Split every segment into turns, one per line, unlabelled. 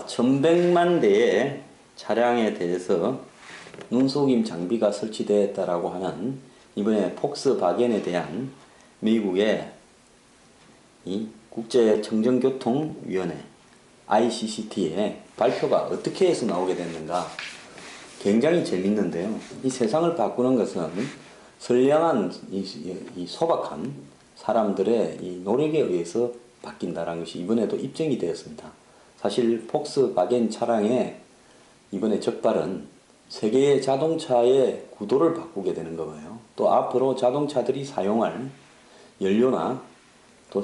1100만 대의 차량에 대해서 눈속임 장비가 설치되었다라고 하는 이번에 폭스바겐에 대한 미국의 이 국제청정교통위원회 ICCT의 발표가 어떻게 해서 나오게 됐는가, 굉장히 재밌는데요. 이 세상을 바꾸는 것은 선량한 이 소박한 사람들의 이 노력에 의해서 바뀐다는 것이 이번에도 입증이 되었습니다. 사실 폭스바겐 차량의 이번에 적발은 세계의 자동차의 구도를 바꾸게 되는 거예요. 또 앞으로 자동차들이 사용할 연료나 또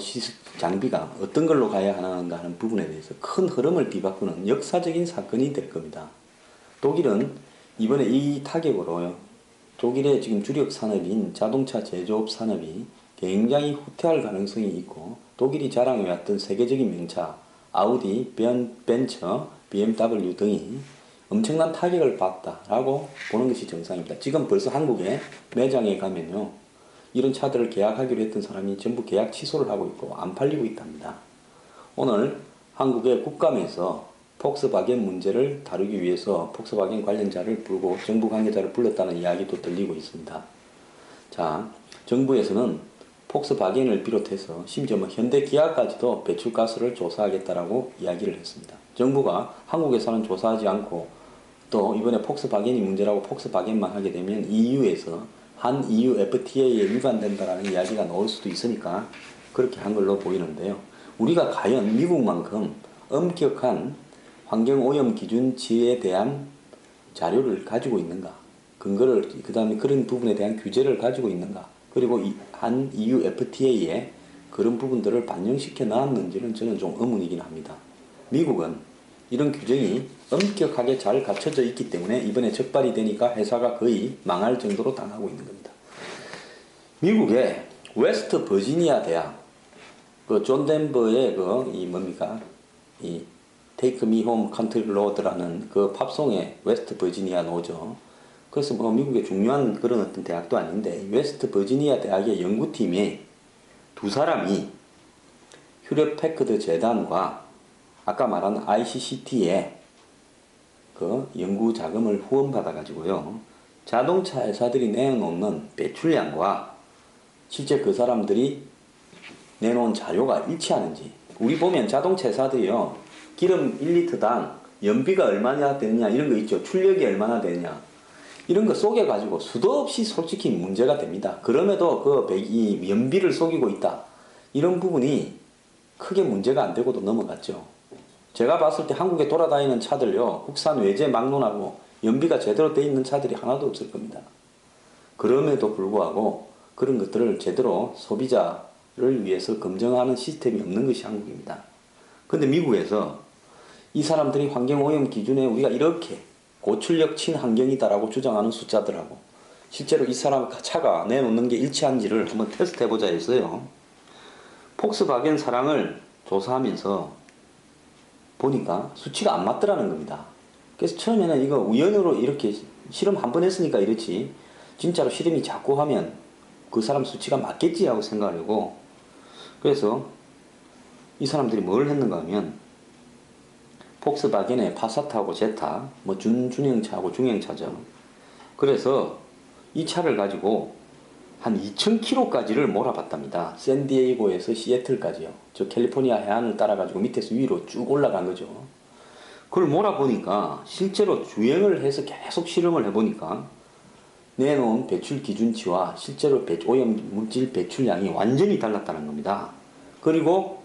장비가 어떤 걸로 가야 하는가 하는 부분에 대해서 큰 흐름을 뒤바꾸는 역사적인 사건이 될 겁니다. 독일은 이번에 이 타격으로 독일의 지금 주력 산업인 자동차 제조업 산업이 굉장히 후퇴할 가능성이 있고, 독일이 자랑해왔던 세계적인 명차 아우디, 벤처, BMW 등이 엄청난 타격을 받았다라고 보는 것이 정상입니다. 지금 벌써 한국에 매장에 가면요, 이런 차들을 계약하기로 했던 사람이 전부 계약 취소를 하고 있고 안 팔리고 있답니다. 오늘 한국의 국감에서 폭스바겐 문제를 다루기 위해서 폭스바겐 관련자를 부르고 정부 관계자를 불렀다는 이야기도 들리고 있습니다. 자, 정부에서는 폭스바겐을 비롯해서 심지어 현대기아까지도 배출가스를 조사하겠다라고 이야기를 했습니다. 정부가 한국에서는 조사하지 않고 또 이번에 폭스바겐이 문제라고 폭스바겐만 하게 되면 EU에서 한 EU FTA에 위반된다라는 이야기가 나올 수도 있으니까 그렇게 한 걸로 보이는데요. 우리가 과연 미국만큼 엄격한 환경오염 기준치에 대한 자료를 가지고 있는가, 근거를, 그 다음에 그런 부분에 대한 규제를 가지고 있는가, 그리고 한 EU FTA에 그런 부분들을 반영시켜 나왔는지는 저는 좀 의문이긴 합니다. 미국은 이런 규정이 엄격하게 잘 갖춰져 있기 때문에 이번에 적발이 되니까 회사가 거의 망할 정도로 당하고 있는 겁니다. 미국의 웨스트 버지니아 대학, 그 존 덴버의 이 Take Me Home Country Road라는 그 팝송의 웨스트 버지니아 노죠. 그래서 미국의 중요한 그런 어떤 대학도 아닌데, 웨스트 버지니아 대학의 연구팀이 두 사람이 휴렛 패커드 재단과 아까 말한 ICCT의 그 연구 자금을 후원받아 가지고요, 자동차 회사들이 내놓는 배출량과 실제 그 사람들이 내놓은 자료가 일치하는지. 우리 보면 자동차 회사들이요, 기름 1리터당 연비가 얼마나 되느냐 이런 거 있죠. 출력이 얼마나 되느냐 이런 거 속여 가지고 수도 없이 솔직히 문제가 됩니다. 그럼에도 이 연비를 속이고 있다, 이런 부분이 크게 문제가 안 되고도 넘어갔죠. 제가 봤을 때 한국에 돌아다니는 차들요, 국산 외제 막론하고 연비가 제대로 돼 있는 차들이 하나도 없을 겁니다. 그럼에도 불구하고 그런 것들을 제대로 소비자를 위해서 검증하는 시스템이 없는 것이 한국입니다. 근데 미국에서 이 사람들이 환경오염 기준에 우리가 이렇게 고출력 친환경이다라고 주장하는 숫자들하고 실제로 이 사람 차가 내놓는 게 일치한지를 한번 테스트 해보자 했어요. 폭스바겐 차량을 조사하면서 보니까 수치가 안 맞더라는 겁니다. 그래서 처음에는 이거 우연으로 이렇게 실험 한 번 했으니까 이렇지, 진짜로 실험이 자꾸 하면 그 사람 수치가 맞겠지 하고 생각을 하고, 그래서 이 사람들이 뭘 했는가 하면 폭스바겐의 파사트하고 제타, 준중형차하고 중형차죠. 그래서 이 차를 가지고 한 2000km까지를 몰아봤답니다. 샌디에이고에서 시애틀까지요. 저 캘리포니아 해안을 따라가지고 밑에서 위로 쭉 올라간 거죠. 그걸 몰아보니까 실제로 주행을 해서 계속 실험을 해보니까 내놓은 배출 기준치와 실제로 오염 물질 배출량이 완전히 달랐다는 겁니다. 그리고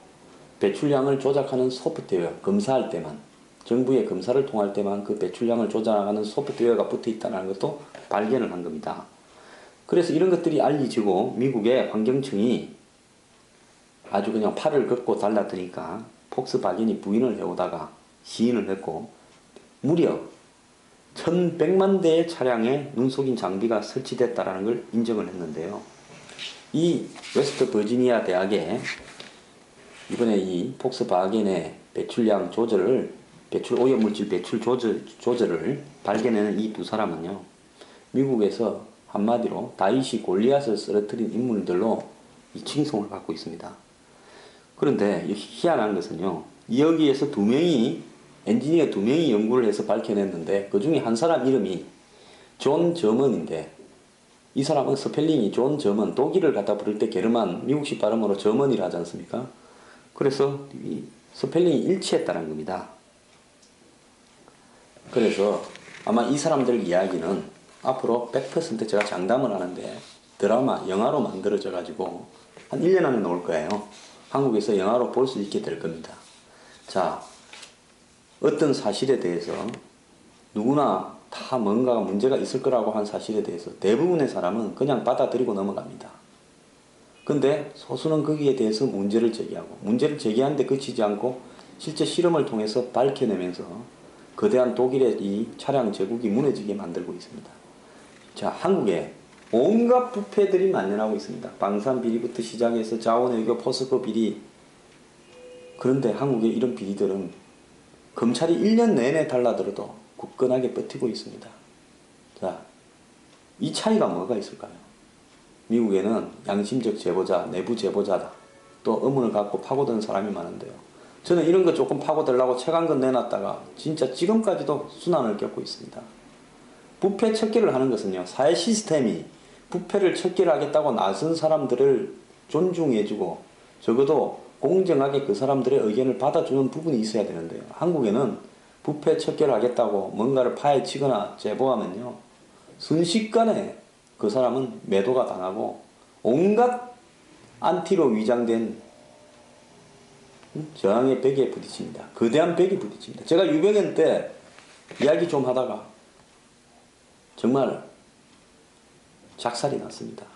배출량을 조작하는 소프트웨어, 검사할 때만, 정부의 검사를 통할 때만 그 배출량을 조작하는 소프트웨어가 붙어 있다는 것도 발견을 한 겁니다. 그래서 이런 것들이 알려지고 미국의 환경청이 아주 그냥 팔을 걷고 달라드니까 폭스바겐이 부인을 해오다가 시인을 했고, 무려 1100만 대의 차량에 눈속임 장비가 설치됐다라는 걸 인정을 했는데요. 이 웨스트 버지니아 대학에 이번에 이 폭스바겐의 배출량 조절을, 배출 오염물질 배출 조절을 발견하는 이 두 사람은요, 미국에서 한마디로 다윗이 골리앗을 쓰러뜨린 인물들로 이 칭송을 받고 있습니다. 그런데 희한한 것은요, 여기에서 두 명이 엔지니어 2명이 연구를 해서 밝혀냈는데 그 중에 한 사람 이름이 존 저먼인데, 이 사람은 스펠링이 존 저먼, 독일을 갖다 부를 때 게르만, 미국식 발음으로 저먼이라 하지 않습니까? 그래서 이 스펠링이 일치했다는 겁니다. 그래서 아마 이 사람들 이야기는 앞으로 100% 제가 장담을 하는데 드라마, 영화로 만들어져 가지고 한 1년 안에 나올 거예요. 한국에서 영화로 볼 수 있게 될 겁니다. 자, 어떤 사실에 대해서 누구나 다 뭔가 문제가 있을 거라고 한 사실에 대해서 대부분의 사람은 그냥 받아들이고 넘어갑니다. 근데 소수는 거기에 대해서 문제를 제기하고, 문제를 제기하는데 그치지 않고 실제 실험을 통해서 밝혀내면서 거대한 독일의 이 차량 제국이 무너지게 만들고 있습니다. 자, 한국에 온갖 부패들이 만연하고 있습니다. 방산 비리부터 시작해서 자원외교, 포스코 비리. 그런데 한국의 이런 비리들은 검찰이 1년 내내 달라들어도 굳건하게 버티고 있습니다. 자, 이 차이가 뭐가 있을까요? 미국에는 양심적 제보자, 내부 제보자다, 또 의문을 갖고 파고드는 사람이 많은데요. 저는 이런 거 조금 파고들려고 책 한 권 내놨다가 진짜 지금까지도 순환을 겪고 있습니다. 부패 척결을 하는 것은요, 사회 시스템이 부패를 척결하겠다고 나선 사람들을 존중해주고 적어도 공정하게 그 사람들의 의견을 받아주는 부분이 있어야 되는데요. 한국에는 부패 척결하겠다고 뭔가를 파헤치거나 제보하면요, 순식간에 그 사람은 매도가 당하고 온갖 안티로 위장된 저항의 벽에 부딪힙니다. 거대한 벽에 부딪힙니다. 제가 유병현 때 이야기 좀 하다가 정말 작살이 났습니다.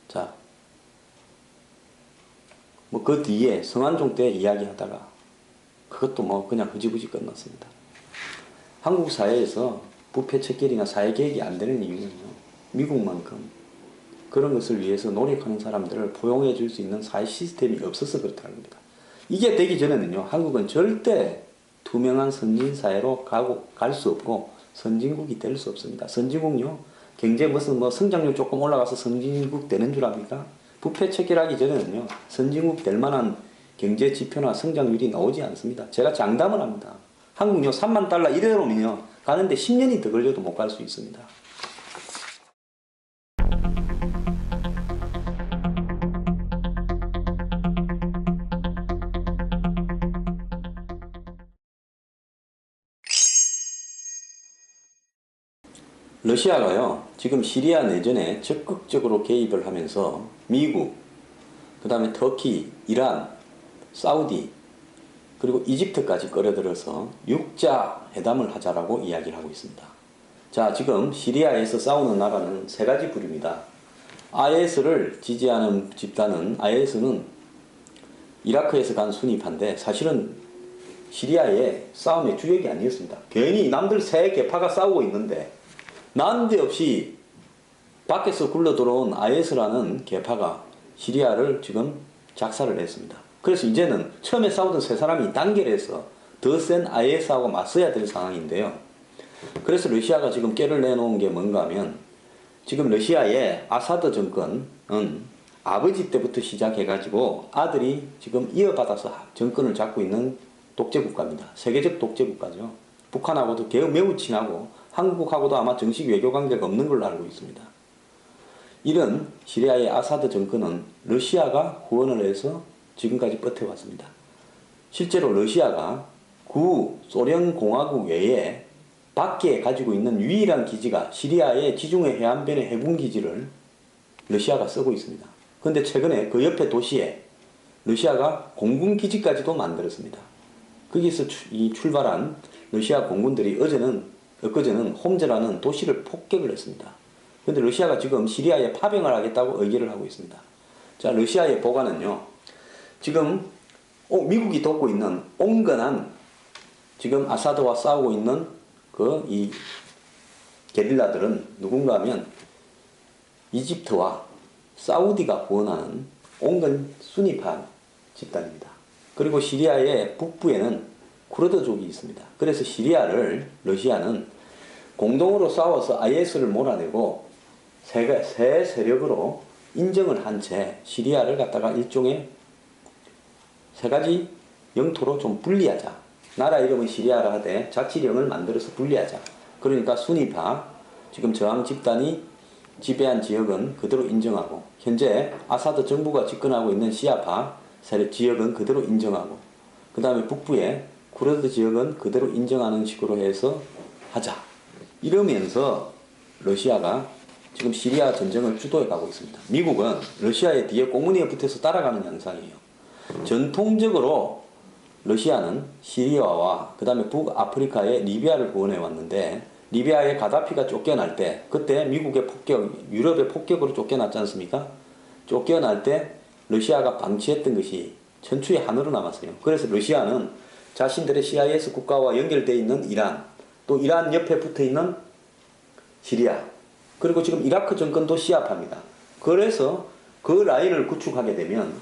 자, 뭐 그 뒤에 성완종 때 이야기하다가 그것도 뭐 그냥 흐지부지 끝났습니다. 한국 사회에서 부패 척결이나 사회 개혁이 안 되는 이유는요, 미국만큼 그런 것을 위해서 노력하는 사람들을 포용해 줄 수 있는 사회 시스템이 없어서 그렇다는 겁니다. 이게 되기 전에는요, 한국은 절대 투명한 선진사회로 갈 수 없고 선진국이 될 수 없습니다. 선진국요, 경제 무슨 뭐 성장률 조금 올라가서 선진국 되는 줄 압니까? 부패 척결하기 전에는요, 선진국 될 만한 경제 지표나 성장률이 나오지 않습니다. 제가 장담을 합니다. 한국요, 3만 달러 이대로면요, 가는데 10년이 더 걸려도 못 갈 수 있습니다. 러시아가요, 지금 시리아 내전에 적극적으로 개입을 하면서 미국, 그 다음에 터키, 이란, 사우디, 그리고 이집트까지 끌어들여서 육자 회담을 하자라고 이야기를 하고 있습니다. 자, 지금 시리아에서 싸우는 나라는 세 가지 부류입니다. IS를 지지하는 집단은, IS는 이라크에서 간 순위파인데 사실은 시리아의 싸움의 주역이 아니었습니다. 괜히 남들 세 개파가 싸우고 있는데 난데없이 밖에서 굴러 들어온 IS라는 계파가 시리아를 지금 작살을 냈습니다. 그래서 이제는 처음에 싸우던 세 사람이 단결해서 더 센 IS하고 맞서야 될 상황인데요. 그래서 러시아가 지금 깨를 내놓은 게 뭔가 하면, 지금 러시아의 아사드 정권은 아버지 때부터 시작해가지고 아들이 지금 이어받아서 정권을 잡고 있는 독재국가입니다. 세계적 독재국가죠. 북한하고도 매우 친하고 한국하고도 아마 정식 외교 관계가 없는 걸로 알고 있습니다. 이런 시리아의 아사드 정권은 러시아가 후원을 해서 지금까지 버텨왔습니다. 실제로 러시아가 구소련공화국 외에 밖에 가지고 있는 유일한 기지가 시리아의 지중해 해안변의 해군기지를 러시아가 쓰고 있습니다. 그런데 최근에 그 옆에 도시에 러시아가 공군기지까지도 만들었습니다. 거기서 출발한 러시아 공군들이 엊그제는 홈즈라는 도시를 폭격을 했습니다. 그런데 러시아가 지금 시리아에 파병을 하겠다고 의결을 하고 있습니다. 자, 러시아의 보관은요, 지금 미국이 돕고 있는 온건한 지금 아사드와 싸우고 있는 이 게릴라들은 누군가 하면 이집트와 사우디가 후원하는 온건 수니파 집단입니다. 그리고 시리아의 북부에는 쿠르드족이 있습니다. 그래서 러시아는 공동으로 싸워서 IS를 몰아내고 새 세력으로 인정을 한 채 시리아를 갖다가 일종의 세 가지 영토로 좀 분리하자. 나라 이름은 시리아라 하되 자치령을 만들어서 분리하자. 그러니까 순위파, 지금 저항 집단이 지배한 지역은 그대로 인정하고, 현재 아사드 정부가 집권하고 있는 시아파 지역은 그대로 인정하고, 그 다음에 북부의 쿠르드 지역은 그대로 인정하는 식으로 해서 하자. 이러면서 러시아가 지금 시리아 전쟁을 주도해 가고 있습니다. 미국은 러시아의 뒤에 꽁무니에 붙어서 따라가는 양상이에요. 전통적으로 러시아는 시리아와 그 다음에 북아프리카의 리비아를 구원해 왔는데, 리비아의 가다피가 쫓겨날 때, 그때 미국의 폭격, 유럽의 폭격으로 쫓겨났지 않습니까? 쫓겨날 때 러시아가 방치했던 것이 천추의 한으로 남았어요. 그래서 러시아는 자신들의 CIS 국가와 연결되어 있는 이란, 또 이란 옆에 붙어 있는 시리아, 그리고 지금 이라크 정권도 시아파입니다. 그래서 그 라인을 구축하게 되면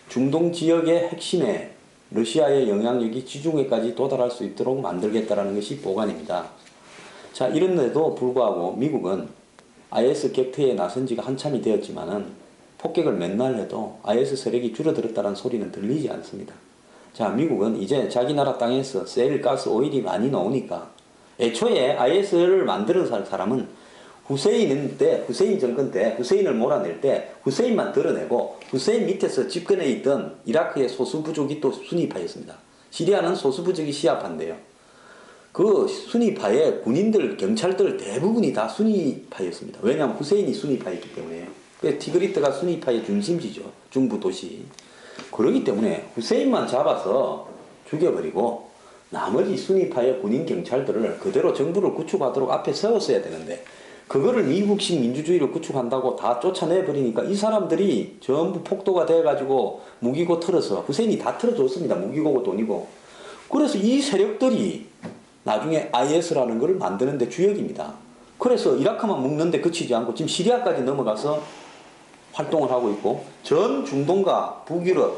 중동 지역의 핵심에 러시아의 영향력이 지중해까지 도달할 수 있도록 만들겠다는 것이 보관입니다. 자, 이런데도 불구하고 미국은 IS 격퇴에 나선 지가 한참이 되었지만은 폭격을 맨날 해도 IS 세력이 줄어들었다는 소리는 들리지 않습니다. 자, 미국은 이제 자기 나라 땅에서 셀, 가스, 오일이 많이 나오니까, 애초에 IS를 만드는 사람은 후세인 정권 때, 후세인을 몰아낼 때 후세인만 드러내고, 후세인 밑에서 집권해 있던 이라크의 소수부족이 또 순위파였습니다. 시리아는 소수부족이 시아파인데요. 그 순위파의 군인들, 경찰들 대부분이 다 순위파였습니다. 왜냐하면 후세인이 순위파였기 때문에. 티그리트가 순위파의 중심지죠. 중부 도시. 그렇기 때문에 후세인만 잡아서 죽여버리고 나머지 순위파의 군인 경찰들을 그대로 정부를 구축하도록 앞에 세웠어야 되는데, 그거를 미국식 민주주의를 구축한다고 다 쫓아내버리니까 이 사람들이 전부 폭도가 돼가지고 무기고 털어서, 후세인이 다 털어줬습니다. 무기고고 돈이고. 그래서 이 세력들이 나중에 IS라는 것을 만드는데 주역입니다. 그래서 이라크만 먹는데 그치지 않고 지금 시리아까지 넘어가서 활동을 하고 있고, 전 중동과 북유럽,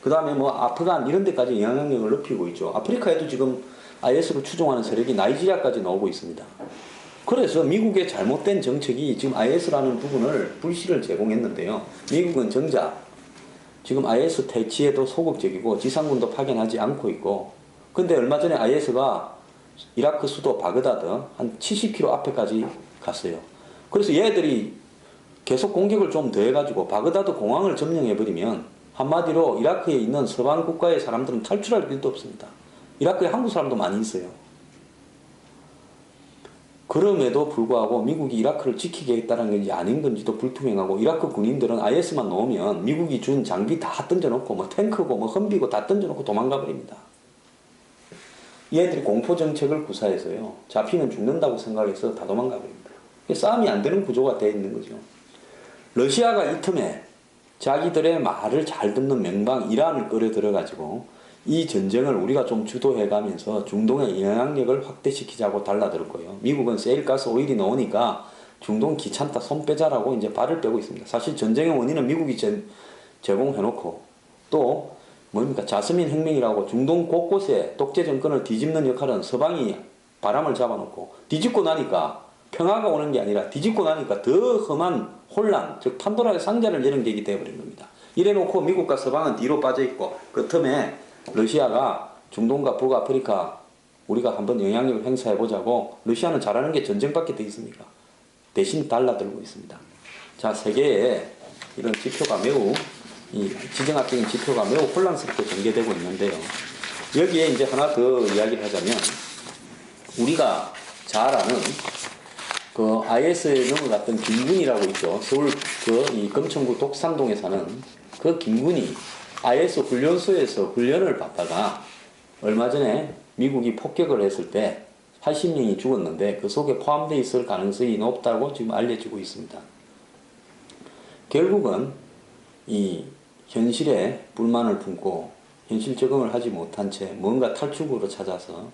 그 다음에 뭐 아프간 이런 데까지 영향력을 높이고 있죠. 아프리카에도 지금 IS를 추종하는 세력이 나이지리아까지 나오고 있습니다. 그래서 미국의 잘못된 정책이 지금 IS라는 부분을 불씨를 제공했는데요. 미국은 정작 지금 IS 퇴치에도 소극적이고 지상군도 파견하지 않고 있고, 근데 얼마 전에 IS가 이라크 수도 바그다드 한 70km 앞에까지 갔어요. 그래서 얘들이 계속 공격을 좀 더 해가지고 바그다드 공항을 점령해버리면 한마디로 이라크에 있는 서방 국가의 사람들은 탈출할 길도 없습니다. 이라크에 한국 사람도 많이 있어요. 그럼에도 불구하고 미국이 이라크를 지키겠다는 건지 아닌 건지도 불투명하고, 이라크 군인들은 IS만 놓으면 미국이 준 장비 다 던져놓고, 뭐 탱크고 뭐 험비고 다 던져놓고 도망가 버립니다. 얘들이 공포정책을 구사해서요, 잡히면 죽는다고 생각해서 다 도망가 버립니다. 싸움이 안 되는 구조가 되어 있는 거죠. 러시아가 이 틈에 자기들의 말을 잘 듣는 명방 이란을 끌어들여가지고 이 전쟁을 우리가 좀 주도해가면서 중동의 영향력을 확대시키자고 달라들었고요. 미국은 세일가스 오일이 나오니까 중동 귀찮다, 손 빼자라고 이제 발을 빼고 있습니다. 사실 전쟁의 원인은 미국이 제공해놓고, 또 뭡니까, 자스민 혁명이라고 중동 곳곳에 독재 정권을 뒤집는 역할은 서방이 바람을 잡아놓고, 뒤집고 나니까 평화가 오는 게 아니라 뒤집고 나니까 더 험한 혼란, 즉 판도라의 상자를 여는 계기 되어버린 겁니다. 이래놓고 미국과 서방은 뒤로 빠져있고, 그 틈에 러시아가 중동과 북아프리카 우리가 한번 영향력을 행사해보자고, 러시아는 잘하는 게 전쟁밖에 더 있습니까? 대신 달라들고 있습니다. 자, 세계에 이런 지표가 매우, 이 지정학적인 지표가 매우 혼란스럽게 전개되고 있는데요. 여기에 이제 하나 더 이야기를 하자면, 우리가 잘 아는 그 IS에 넘어갔던 김군이라고 있죠. 서울 이 금천구 독산동에 사는 그 김군이 IS 훈련소에서 훈련을 받다가 얼마 전에 미국이 폭격을 했을 때 80명이 죽었는데 그 속에 포함되어 있을 가능성이 높다고 지금 알려지고 있습니다. 결국은 이 현실에 불만을 품고 현실 적응을 하지 못한 채 뭔가 탈출구로 찾아서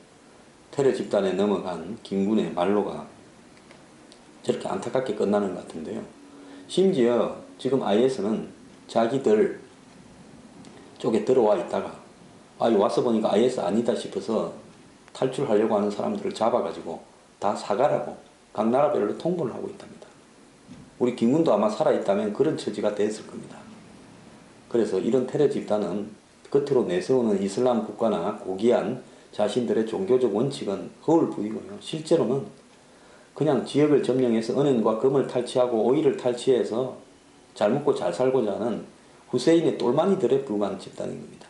테러 집단에 넘어간 김군의 말로가 저렇게 안타깝게 끝나는 것 같은데요. 심지어 지금 IS는 자기들 쪽에 들어와 있다가 와서 보니까 IS 아니다 싶어서 탈출하려고 하는 사람들을 잡아가지고 다 사가라고 각 나라별로 통보를 하고 있답니다. 우리 김군도 아마 살아있다면 그런 처지가 됐을 겁니다. 그래서 이런 테러 집단은 겉으로 내세우는 이슬람 국가나 고귀한 자신들의 종교적 원칙은 허울 뿐이고요. 실제로는 그냥 지역을 점령해서 은행과 금을 탈취하고 오일을 탈취해서 잘 먹고 잘 살고자 하는 후세인의 똘마니들에 불과한 집단인 겁니다.